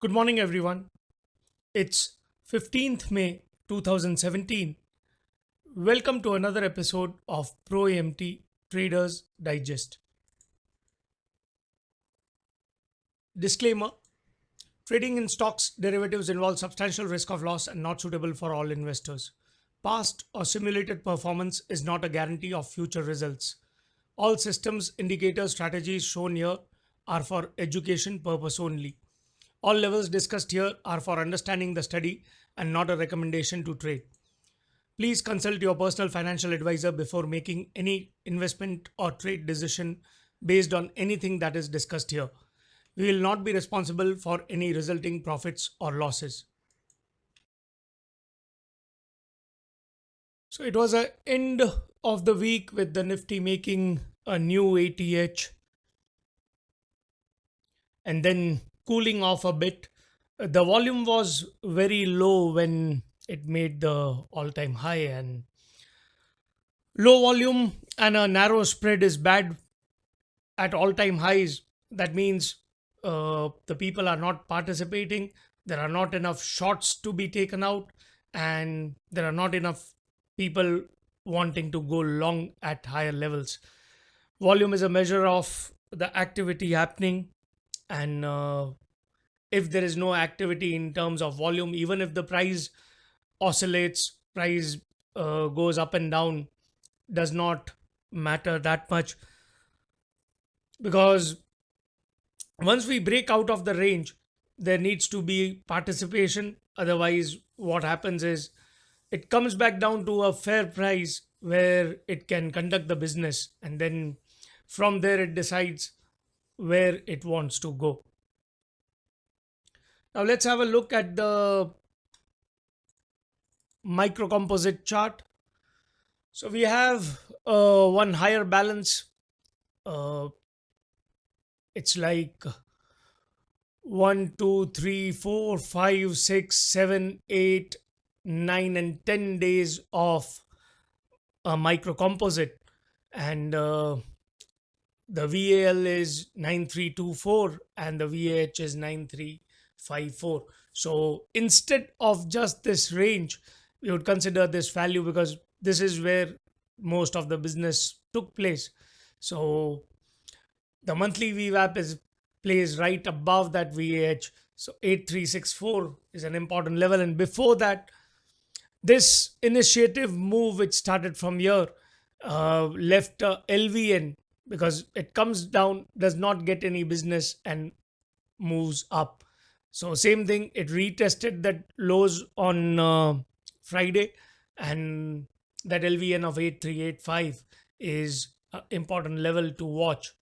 Good morning, everyone. It's 15th May 2017. Welcome to another episode of ProAMT Traders Digest. Disclaimer: trading in stocks derivatives involves substantial risk of loss and not suitable for all investors. Past or simulated performance is not a guarantee of future results. All systems, indicators, strategies shown here are for education purpose only. All levels discussed here are for understanding the study and not a recommendation to trade. Please consult your personal financial advisor before making any investment or trade decision based on anything that is discussed here. We will not be responsible for any resulting profits or losses. So it was a end of the week with the Nifty making a new ATH and then cooling off a bit. The volume was very low when it made the all time high, and low volume and a narrow spread is bad at all time highs. That means the people are not participating, there are not enough shots to be taken out, and there are not enough people wanting to go long at higher levels. Volume is a measure of the activity happening, and if there is no activity in terms of volume, even if the price oscillates, price goes up and down, does not matter that much, because once we break out of the range, there needs to be participation. Otherwise, what happens is it comes back down to a fair price where it can conduct the business, and then from there it decides where it wants to go. Now, let's have a look at the micro composite chart. So, we have one higher balance. Uh, it's like 1, 2, 3, 4, 5, 6, 7, 8, 9, and 10 days of a micro composite, and the VAL is 9324 and the VAH is 9354. So instead of just this range, we would consider this value because this is where most of the business took place. So the monthly VWAP is placed right above that VAH. So 8364 is an important level. And before that, this initiative move, which started from here, left LVN because it comes down, does not get any business, and moves up. So same thing, it retested that lows on Friday, and that LVN of 8385 is an important level to watch.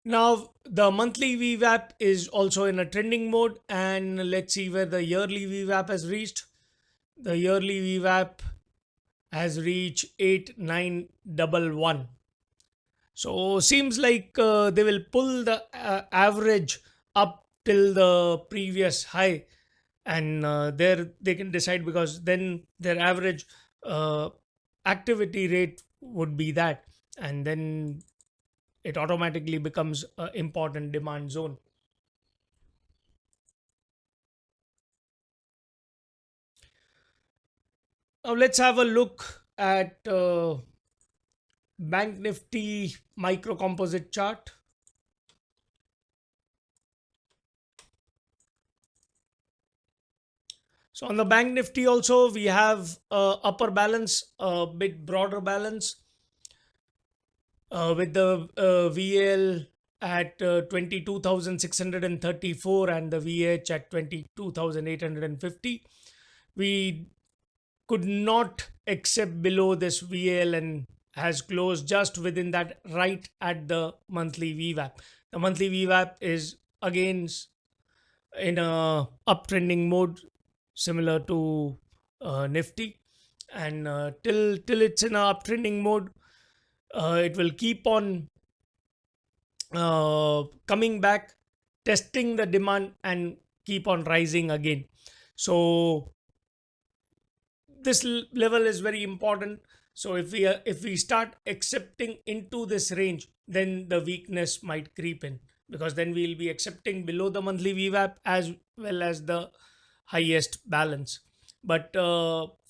Now, the monthly VWAP is also in a trending mode, and let's see where the yearly VWAP has reached. The yearly VWAP has reached 8911. So, seems like they will pull the average up till the previous high, and there they can decide, because then their average uh, activity rate would be that, and then it automatically becomes an important demand zone. Now let's have a look at Bank Nifty micro composite chart. So on the Bank Nifty also we have upper balance, a bit broader balance, with the VL at 22,634 and the VH at 22,850. We could not accept below this VL and has closed just within that, right at the monthly VWAP. The monthly VWAP is again in a uptrending mode, similar to Nifty, and till it's in a uptrending mode, it will keep on coming back, testing the demand, and keep on rising again. So this level is very important. So if we start accepting into this range, then the weakness might creep in. because then we'll be accepting below the monthly VWAP as well as the highest balance. But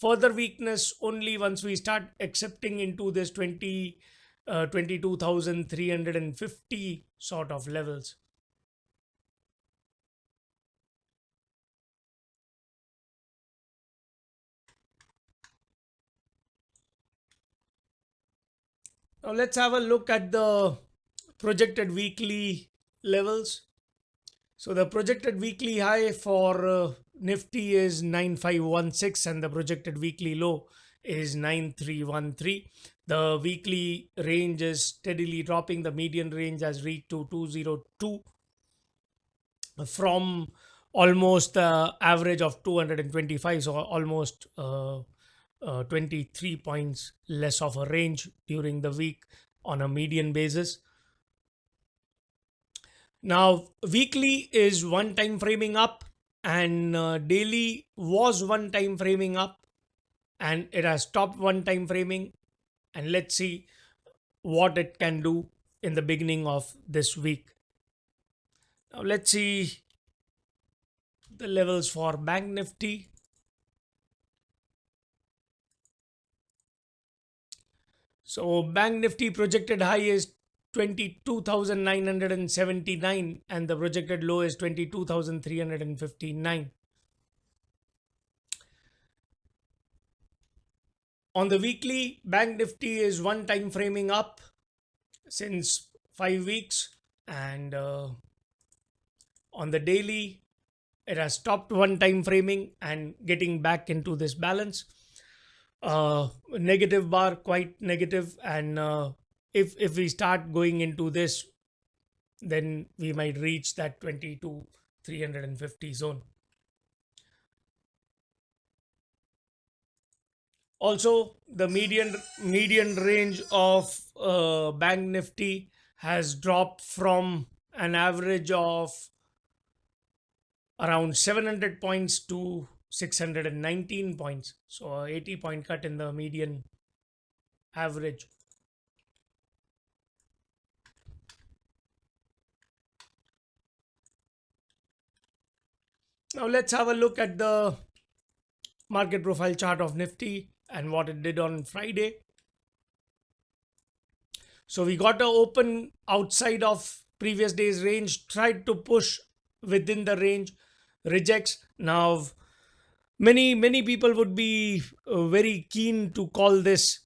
further weakness only once we start accepting into this 22,350 sort of levels. Now let's have a look at the projected weekly levels. So the projected weekly high for Nifty is 9516 and the projected weekly low is 9313. The weekly range is steadily dropping. The median range has reached to 202 from almost the average of 225, so almost 23 points less of a range during the week on a median basis. Now, weekly is one time framing up, and daily was one time framing up, and it has stopped one time framing. And let's see what it can do in the beginning of this week. Now, let's see the levels for Bank Nifty. So, Bank Nifty projected high is 22,979 and the projected low is 22,359. On the weekly, Bank Nifty is one time framing up since 5 weeks, and on the daily, it has stopped one time framing and getting back into this balance. Negative bar, quite negative, and if we start going into this, then we might reach that 22,350 zone. Also, the median range of Bank Nifty has dropped from an average of around 700 points to 619 points. So, a 80-point cut in the median average. Now, let's have a look at the market profile chart of Nifty and what it did on Friday. So we got a open outside of previous day's range, tried to push within the range, rejects. Now many people would be very keen to call this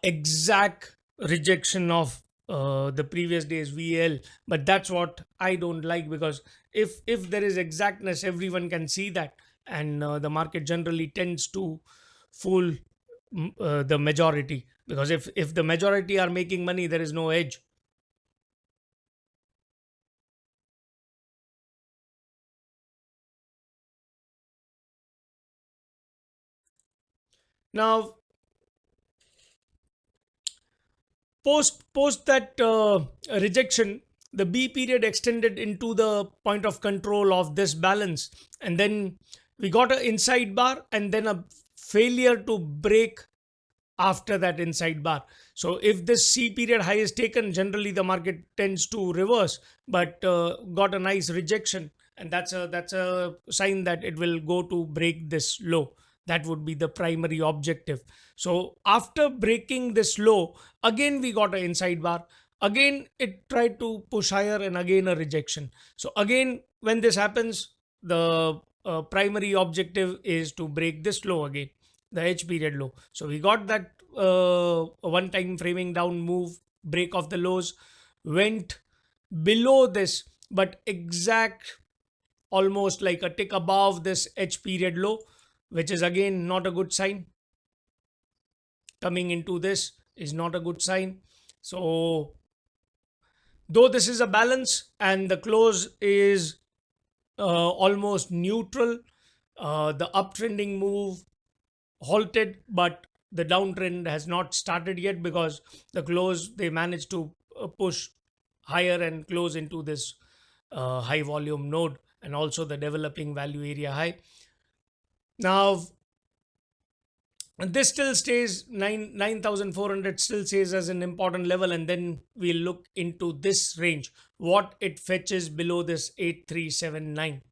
exact rejection of the previous day's VL, but that's what I don't like, because if there is exactness, everyone can see that, and the market generally tends to fool the majority, because if the majority are making money, there is no edge. Now post that rejection, the B period extended into the point of control of this balance, and then we got an inside bar and then a failure to break after that inside bar. So if this C period high is taken, generally the market tends to reverse, but got a nice rejection, and that's a sign that it will go to break this low. That would be the primary objective. So after breaking this low, again we got an inside bar. Again it tried to push higher, and again a rejection. So again, when this happens, the primary objective is to break this low again, the H period low. So we got that one time framing down move, break of the lows, went below this, but exact almost like a tick above this H period low, which is again not a good sign. Coming into this is not a good sign. So though this is a balance and the close is almost neutral, the uptrending move halted, but the downtrend has not started yet, because the close, they managed to push higher and close into this high volume node, and also the developing value area high. Now And this still stays 9,400 still stays as an important level, and then we'll look into this range, what it fetches below this 8379.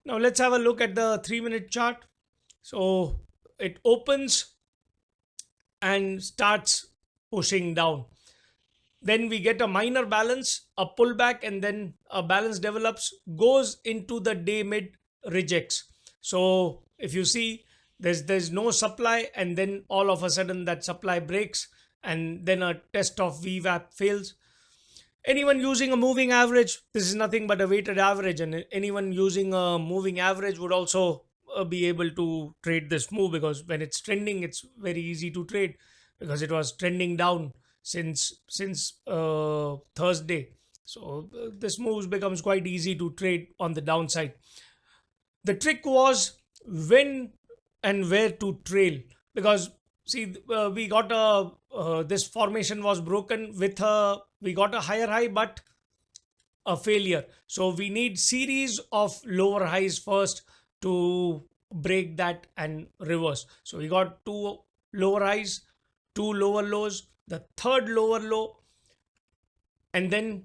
Now let's have a look at the 3-minute chart. So it opens and starts pushing down. Then we get a minor balance, a pullback, and then a balance develops, goes into the day mid, rejects. So if you see, there's no supply, and then all of a sudden that supply breaks, and then a test of VWAP fails. Anyone using a moving average, this is nothing but a weighted average, and anyone using a moving average would also be able to trade this move, because when it's trending, it's very easy to trade, because it was trending down since Thursday. So this move becomes quite easy to trade on the downside. The trick was when and where to trail, because see, we got a this formation was broken with a, we got a higher high but a failure. So we need series of lower highs first to break that and reverse. So we got two lower highs, two lower lows, the third lower low, and then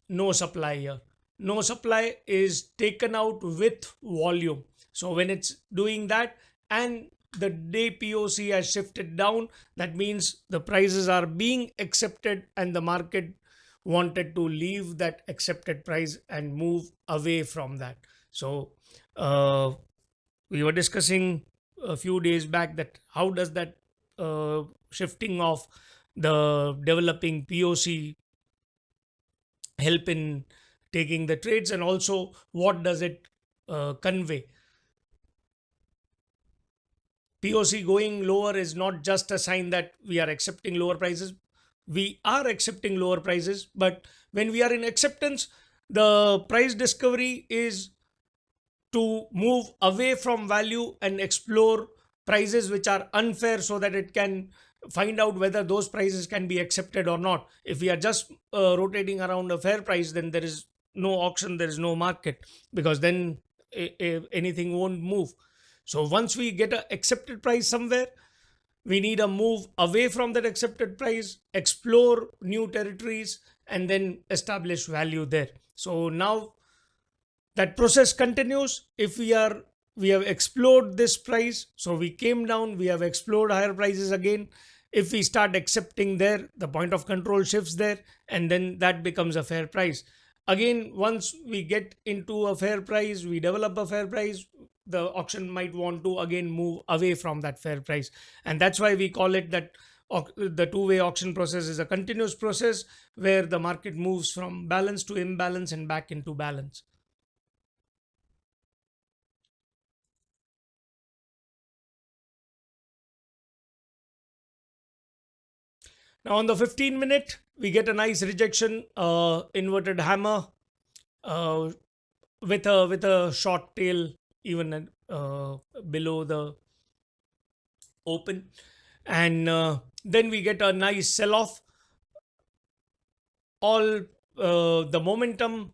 no supply here. No supply is taken out with volume. So when it's doing that and the day POC has shifted down, that means the prices are being accepted and the market wanted to leave that accepted price and move away from that. So uh, we were discussing a few days back that how does that shifting of the developing POC help in taking the trades, and also what does it convey. POC going lower is not just a sign that we are accepting lower prices. We are accepting lower prices, but when we are in acceptance, the price discovery is to move away from value and explore prices which are unfair, so that it can find out whether those prices can be accepted or not. If we are just rotating around a fair price, then there is no auction, there is no market, because then anything won't move. So once we get a accepted price somewhere, we need a move away from that accepted price, explore new territories, and then establish value there. So now that process continues. If we have explored this price, so we came down, we have explored higher prices again. If we start accepting there, the point of control shifts there, and then that becomes a fair price again. Once we get into a fair price, we develop a fair price, the auction might want to again move away from that fair price. And that's why we call it that the two-way auction process is a continuous process, where the market moves from balance to imbalance and back into balance. Now on the 15-minute, we get a nice rejection, inverted hammer, uh, with a short tail even below the open, and then we get a nice sell off. All the momentum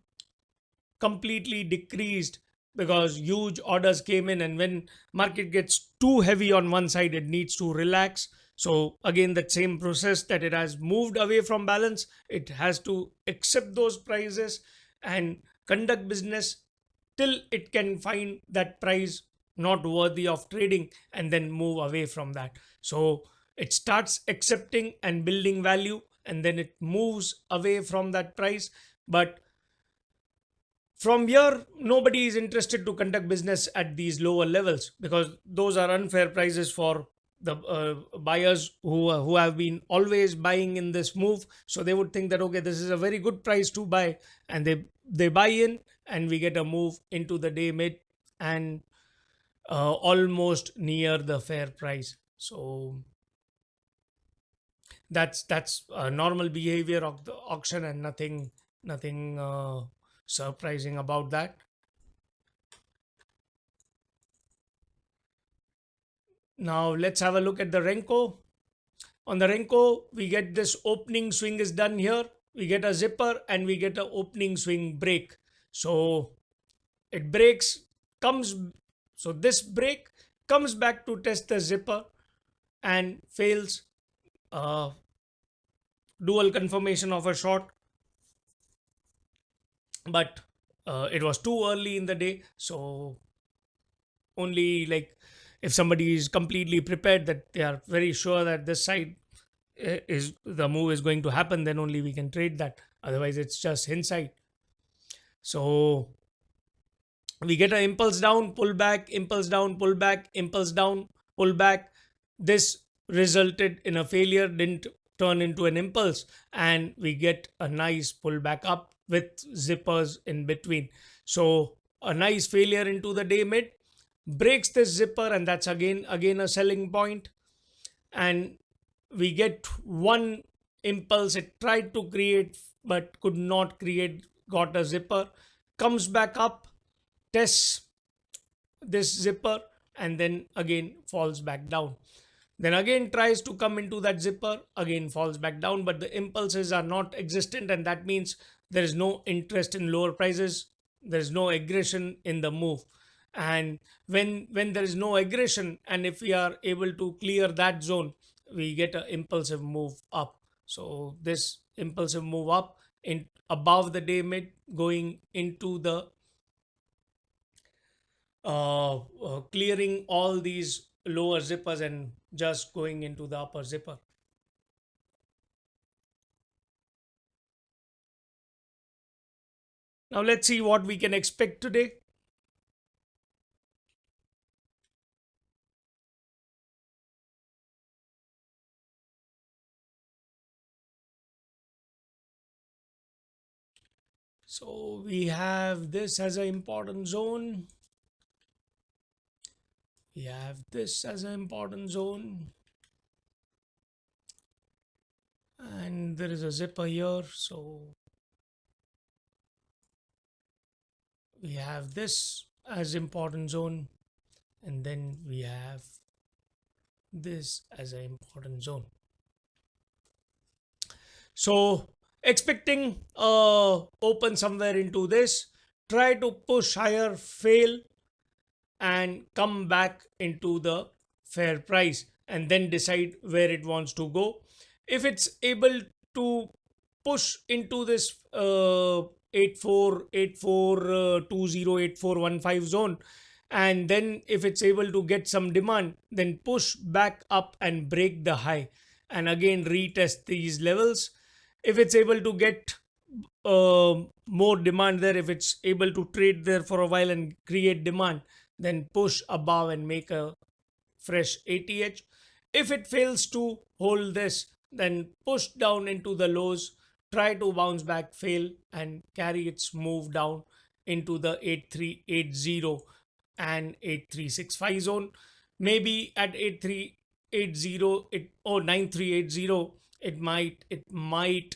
completely decreased because huge orders came in, and when market gets too heavy on one side, it needs to relax. So again, that same process, that it has moved away from balance, it has to accept those prices and conduct business till it can find that price not worthy of trading, and then move away from that. So it starts accepting and building value, and then it moves away from that price. But from here, nobody is interested to conduct business at these lower levels, because those are unfair prices for the buyers who have been always buying in this move. So they would think that okay, this is a very good price to buy, and they buy in, and we get a move into the day mid, and almost near the fair price. So that's a normal behavior of the auction, and nothing surprising about that. Now let's have a look at the Renko. On the Renko, we get this opening swing is done here. We get a zipper and we get a opening swing break. So it breaks, comes, so this break comes back to test the zipper and fails. uh, Dual confirmation of a short, but it was too early in the day. So only like if somebody is completely prepared that they are very sure that this side is the move is going to happen, then only we can trade that. Otherwise it's just hindsight. So we get an impulse down, pull back, impulse down, pull back, impulse down, pull back. This resulted in a failure, didn't turn into an impulse, and we get a nice pullback up with zippers in between. So a nice failure into the day mid breaks this zipper, and that's again a selling point. And we get one impulse it tried to create but could not create, got a zipper, comes back up, tests this zipper, and then again falls back down. Then again tries to come into that zipper, again falls back down, but the impulses are not existent, and that means there is no interest in lower prices, there is no aggression in the move. And when there is no aggression, and if we are able to clear that zone, we get an impulsive move up. So this impulsive move up in above the day mid, going into the clearing all these lower zippers and just going into the upper zipper. Now let's see what we can expect today. So we have this as an important zone. We have this as an important zone. And there is a zipper here. So we have this as important zone. And then we have this as an important zone. So expecting open somewhere into this, try to push higher, fail, and come back into the fair price, and then decide where it wants to go. If it's able to push into this 8484 zone, and then if it's able to get some demand, then push back up and break the high, and again retest these levels. If it's able to get more demand there, if it's able to trade there for a while and create demand, then push above and make a fresh ATH. If it fails to hold this, then push down into the lows, try to bounce back, fail, and carry its move down into the 8380 and 8365 zone. Maybe at 8380 it or 9380 it might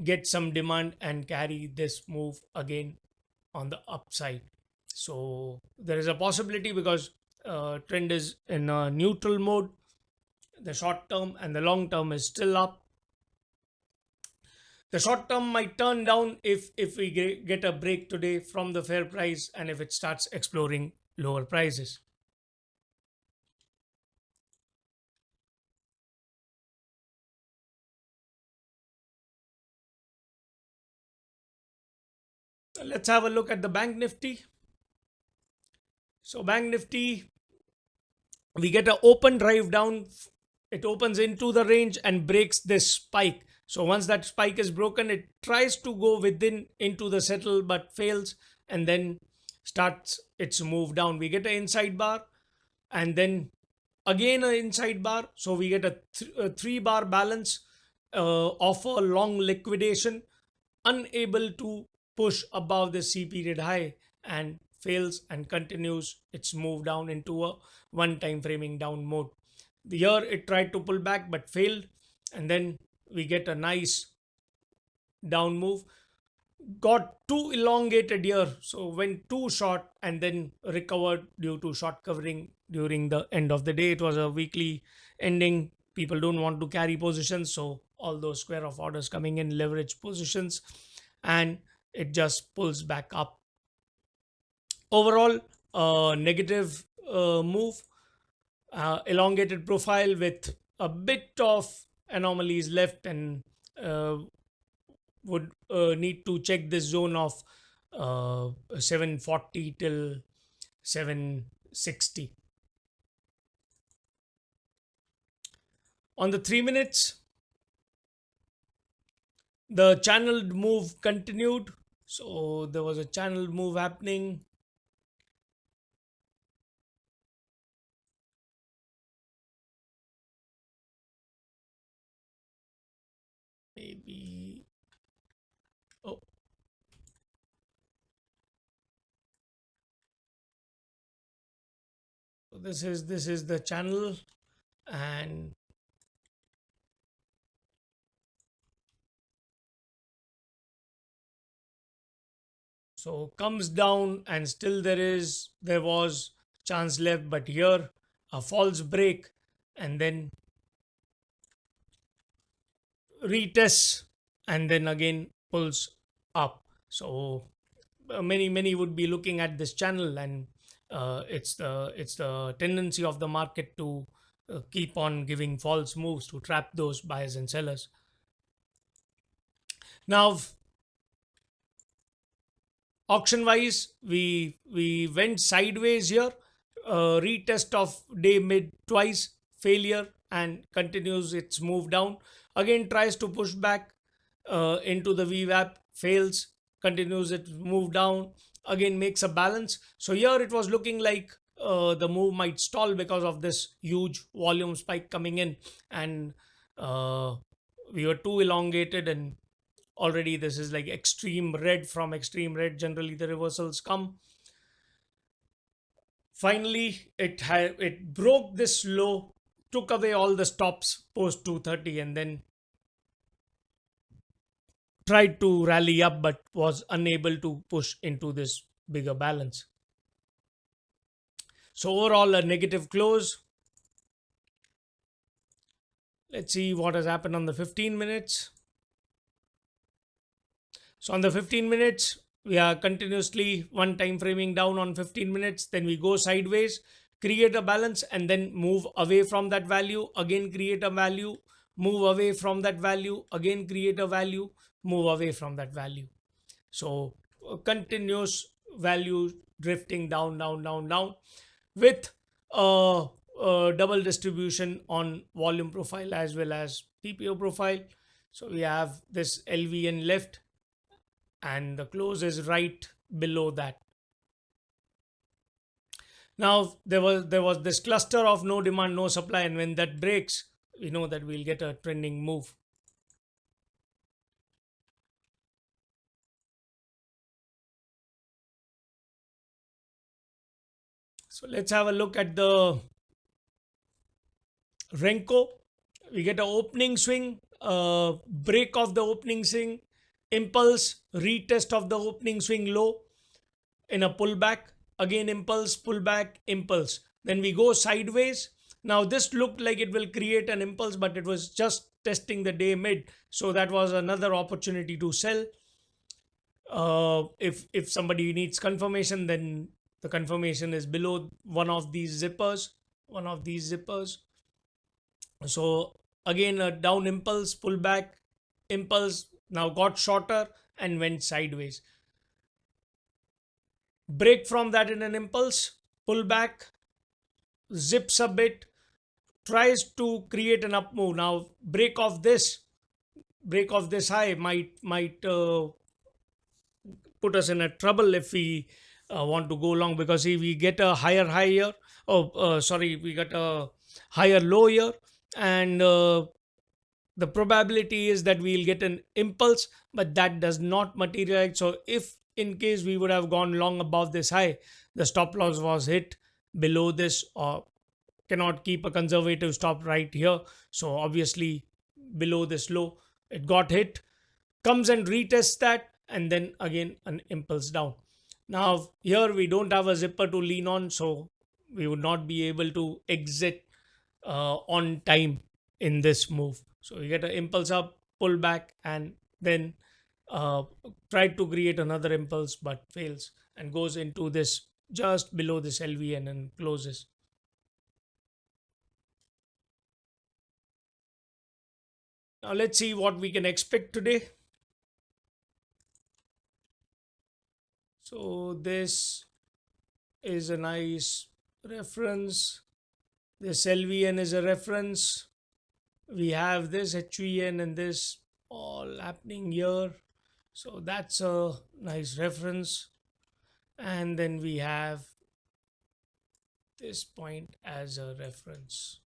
get some demand and carry this move again on the upside. So there is a possibility because trend is in a neutral mode. The short term and the long term is still up. The short term might turn down if we get a break today from the fair price, and if it starts exploring lower prices. Let's have a look at the bank nifty. So bank nifty, we get an open drive down. It opens into the range and breaks this spike. So once that spike is broken, it tries to go within into the settle but fails, and then starts its move down. We get an inside bar, and then again an inside bar. So we get a 3 bar balance of a long liquidation, unable to push above the C period high, and fails and continues its move down into a one time framing down mode. The year it tried to pull back but failed, and then we get a nice down move, got too elongated here, so went too short and then recovered due to short covering during the end of the day. It was a weekly ending people don't want to carry positions, so all those square of orders coming in leverage positions, and it just pulls back up. Overall, negative move, elongated profile with a bit of anomalies left, and uh, would need to check this zone of 740 till 760. On the 3 minutes, the channeled move continued. So there was a channeled move happening. Maybe, oh, so this is the channel, and so comes down, and still there was chance left, but here a false break, and then retests, and then again pulls up. So many would be looking at this channel, and it's the tendency of the market to keep on giving false moves to trap those buyers and sellers. Now, auction wise, we went sideways here, retest of day mid twice, failure, and continues its move down. Again tries to push back into the VWAP, fails, continues its move down, again makes a balance. So here it was looking like the move might stall because of this huge volume spike coming in, and uh, we were too elongated, and already this is like extreme red. From extreme red, generally the reversals come. Finally it broke this low, took away all the stops post 230, and then tried to rally up but was unable to push into this bigger balance. So overall a negative close. Let's see what has happened on the 15 minutes. So on the 15 minutes, we are continuously one time framing down on 15 minutes. Then we go sideways, create a balance, and then move away from that value. Again, create a value, move away from that value. Again, create a value, move away from that value. So continuous value drifting down, down, down, down, with a double distribution on volume profile as well as PPO profile. So we have this LVN left, and the close is right below that. Now there was this cluster of no demand, no supply, and when that breaks, we know that we'll get a trending move. So let's have a look at the Renko. We get an opening swing, break of the opening swing, impulse, retest of the opening swing low in a pullback, again impulse, pullback, impulse. Then we go sideways. Now this looked like it will create an impulse, but it was just testing the day mid. So that was another opportunity to sell. If somebody needs confirmation, then the confirmation is below one of these zippers. One of these zippers. So again a down impulse, pullback, impulse, now got shorter and went sideways. Break from that in an impulse, pull back, zips a bit, tries to create an up move. Now break of this high might put us in a trouble if we want to go long, because if we get a higher high here, we got a higher low here, and the probability is that we'll get an impulse, but that does not materialize. So if in case we would have gone long above this high, the stop loss was hit below this, or cannot keep a conservative stop right here. So obviously below this low, it got hit, comes and retests that, and then again an impulse down. Now here we don't have a zipper to lean on, so we would not be able to exit on time. in this move. So you get an impulse up, pull back, and then uh, try to create another impulse but fails and goes into this just below this LVN and closes. Now let's see what we can expect today. So this is a nice reference. This LVN is a reference. We have this HVN and this all happening here. So that's a nice reference. And then we have this point as a reference.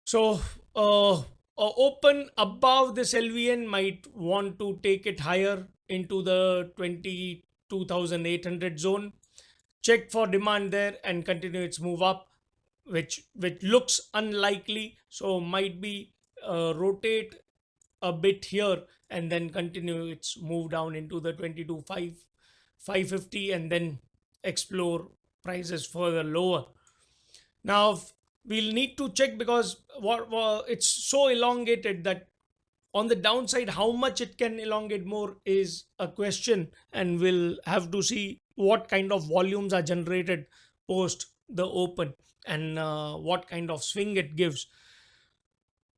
So open above this LVN might want to take it higher into the 22,800 zone. Check for demand there and continue its move up, which looks unlikely. So might be rotate a bit here and then continue its move down into the 22,550 and then explore prices further lower. Now we'll need to check because what it's so elongated that on the downside how much it can elongate more is a question, and we'll have to see what kind of volumes are generated post the open and what kind of swing it gives.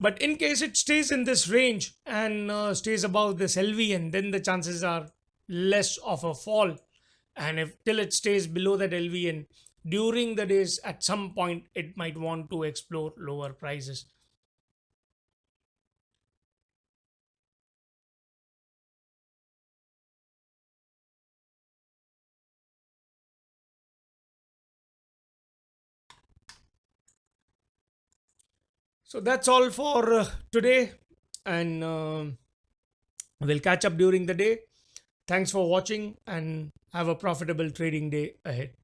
But in case it stays in this range and stays above this LVN, then the chances are less of a fall. And if till it stays below that LVN during the days, at some point it might want to explore lower prices. So that's all for today, and we'll catch up during the day. Thanks for watching and have a profitable trading day ahead.